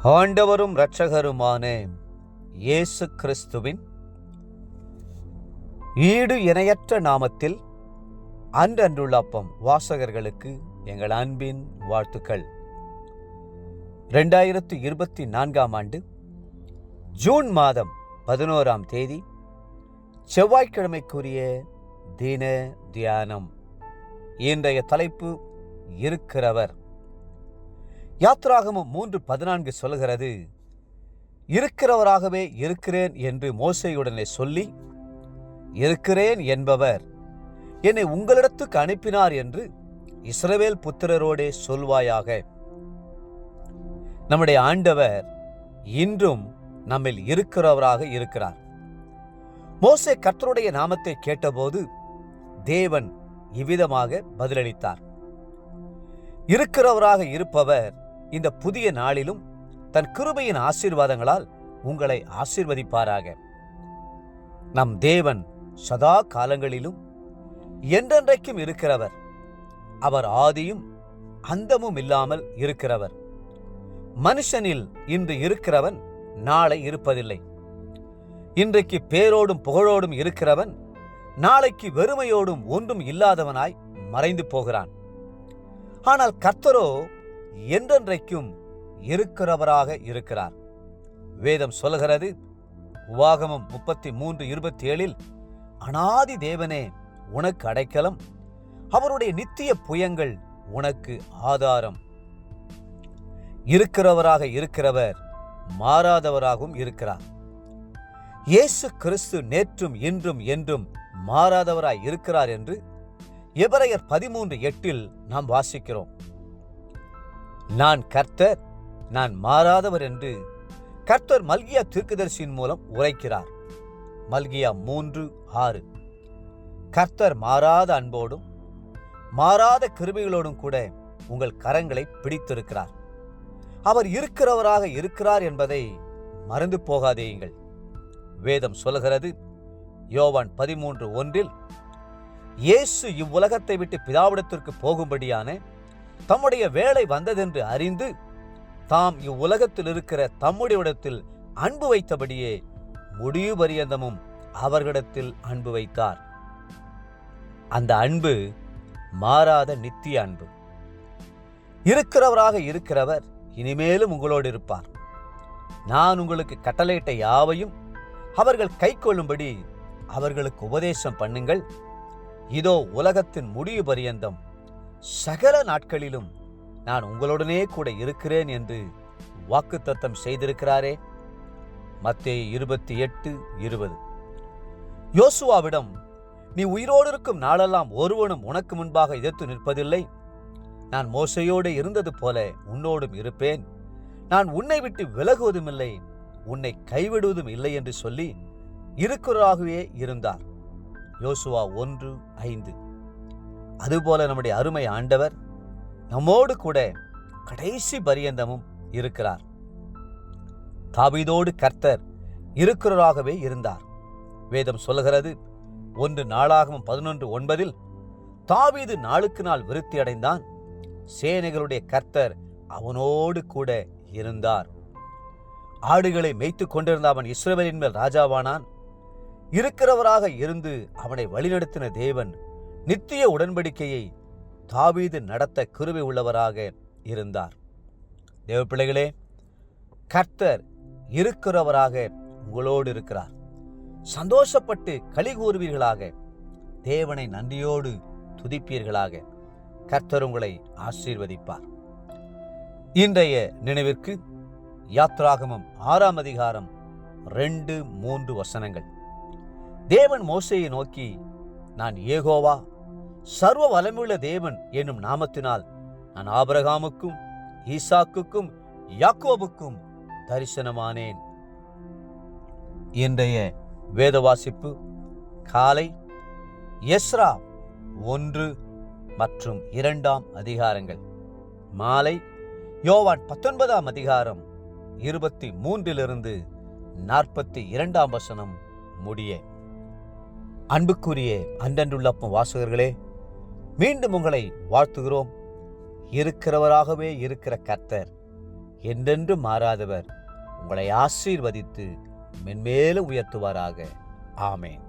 ஆண்டவரும் இரட்சகருமான இயேசு கிறிஸ்துவின் ஈடு இணையற்ற நாமத்தில் அன்றன்றுள்ள அப்பம் வாசகர்களுக்கு எங்கள் அன்பின் வாழ்த்துக்கள். 2024 ஆண்டு ஜூன் மாதம் 11ஆம் தேதி செவ்வாய்க்கிழமைக்குரிய தின தியானம். இன்றைய தலைப்பு இருக்கிறவர். யாத்ராகமம் 3:14 சொல்கிறது, இருக்கிறவராகவே இருக்கிறேன் என்று மோசேயுடனே சொல்லி, இருக்கிறேன் என்பவர் என்னை உங்களிடத்துக்கு அனுப்பினார் என்று இஸ்ரவேல் புத்திரரோடே சொல்வாயாக. நம்முடைய ஆண்டவர் இன்றும் நம்மில் இருக்கிறவராக இருக்கிறார். மோசே கர்த்தருடைய நாமத்தை கேட்டபோது தேவன் இவ்விதமாக பதிலளித்தார், இருக்கிறவராக இருப்பவர் இந்த புதிய நாளிலும் தன் கிருபையின் ஆசீர்வாதங்களால் உங்களை ஆசீர்வதிப்பாராக. நம் தேவன் சதா காலங்களிலும் என்றென்றைக்கும் இருக்கிறவர். அவர் ஆதியும் அந்தமும் இல்லாமல் இருக்கிறவர். மனுஷனில் இன்று இருக்கிறவன் நாளை இருப்பதில்லை. இன்றைக்கு பேரோடும் புகழோடும் இருக்கிறவன் நாளைக்கு வெறுமையோடும் ஒன்றும் இல்லாதவனாய் மறைந்து போகிறான். ஆனால் கர்த்தரோ என்றென்றைக்கும் இருக்கிறவராக இருக்கிறார். வேதம் சொல்கிறது, உபாகமம் 33:27, அநாதி தேவனே உனக்கு அடைக்கலம், அவருடைய நித்திய புயங்கள் உனக்கு ஆதாரம். இருக்கிறவராக இருக்கிறவர் மாறாதவராகவும் இருக்கிறார். இயேசு கிறிஸ்து நேற்றும் இன்றும் என்றும் மாறாதவராய் இருக்கிறார் என்று எபிரெயர் 13:8 நாம் வாசிக்கிறோம். நான் கர்த்தர், நான் மாறாதவர் என்று கர்த்தர் மல்கியா தீர்க்கதரிசியின் மூலம் உரைக்கிறார். மல்கியா 3:6. கர்த்தர் மாறாத அன்போடும் மாறாத கிருபைகளோடும் கூட உங்கள் கரங்களை பிடித்திருக்கிறார். அவர் இருக்கிறவராக இருக்கிறார் என்பதை மறந்து போகாதேயுங்கள். வேதம் சொல்கிறது, யோவான் 13:1, இயேசு இவ்வுலகத்தை விட்டு பிதாவிடத்திற்கு போகும்படியான தம்முடைய வேளை வந்ததென்று அறிந்து தாம் இவ்வுலகத்தில் இருக்கிற தம்முடையவிடத்தில் அன்பு வைத்தபடியே முடிவு பரியந்தமும் அவர்களிடத்தில் அன்பு வைத்தார். அந்த அன்பு மாறாத நித்திய அன்பு. இருக்கிறவராக இருக்கிறவர் இனிமேலும் உங்களோடு இருப்பார். நான் உங்களுக்கு கட்டளையிட்ட யாவையும் அவர்கள் கைக்கொள்ளும்படி அவர்களுக்கு உபதேசம் பண்ணுங்கள். இதோ உலகத்தின் முடிவு பரியந்தம் சகல நாட்களிலும் நான் உங்களுடனே கூட இருக்கிறேன் என்று வாக்குத்தத்தம் செய்திருக்கிறாரே. மத்தேயு 28:20. யோசுவாவிடம், நீ உயிரோடு இருக்கும் நாளெல்லாம் ஒருவனும் உனக்கு முன்பாக எதிர்த்து நிற்பதில்லை. நான் மோசேயோடு இருந்தது போல உன்னோடும் இருப்பேன். நான் உன்னை விட்டு விலகுவதும் இல்லை, உன்னை கைவிடுவதும் இல்லை என்று சொல்லி இருக்கிறவராகவே இருந்தார். யோசுவா 1:5. அதுபோல நம்முடைய அருமை ஆண்டவர் நம்மோடு கூட கடைசி பரியந்தமும் இருக்கிறார். தாவீதோடு கர்த்தர் இருக்கிறவராகவே இருந்தார். வேதம் சொல்கிறது, 1 நாளாகமம் 11:9, தாவீது நாளுக்கு நாள் விருத்தி அடைந்தான், சேனைகளுடைய கர்த்தர் அவனோடு கூட இருந்தார். ஆடுகளை மேய்த்து கொண்டிருந்த அவன் இஸ்ரவேலின் மேல் ராஜாவானான். இருக்கிறவராக இருந்து அவனை வழிநடத்தின தேவன் நித்திய உடன்படிக்கையை தாவீது நடத்த கிருபை உள்ளவராக இருந்தார். தேவ பிள்ளைகளே, கர்த்தர் இருக்கிறவராக உங்களோடு இருக்கிறார். சந்தோஷப்பட்டு களி கூறுவீர்களாக, தேவனை நன்றியோடு துதிப்பீர்களாக. கர்த்தர் உங்களை ஆசீர்வதிப்பார். இன்றைய நினைவிற்கு யாத்ராகமம் 6ஆம் அதிகாரம் 2-3 வசனங்கள். தேவன் மோசேயை நோக்கி, நான் யெகோவா சர்வ வல்லமையுள்ள தேவன் என்னும் நாமத்தினால் நான் ஆபிரகாமுக்கும் ஈசாக்குக்கும் யாக்கோபுக்கும் தரிசனமானேன். இன்றைய வேத வாசிப்பு காலை எஸ்ரா 1 மற்றும் 2ஆம் அதிகாரங்கள், மாலை யோவான் 19ஆம் அதிகாரம் 23 42ஆம் வசனம் முடிய. அன்புக்குரிய அன்றன்றுள்ள அப்பம் வாசகர்களே, மீண்டும் உங்களை வாழ்த்துகிறோம். இருக்கிறவராகவே இருக்கிற கர்த்தர் என்றென்று மாறாதவர் உங்களை ஆசீர்வதித்து மென்மேலும் உயர்த்துவாராக. ஆமேன்.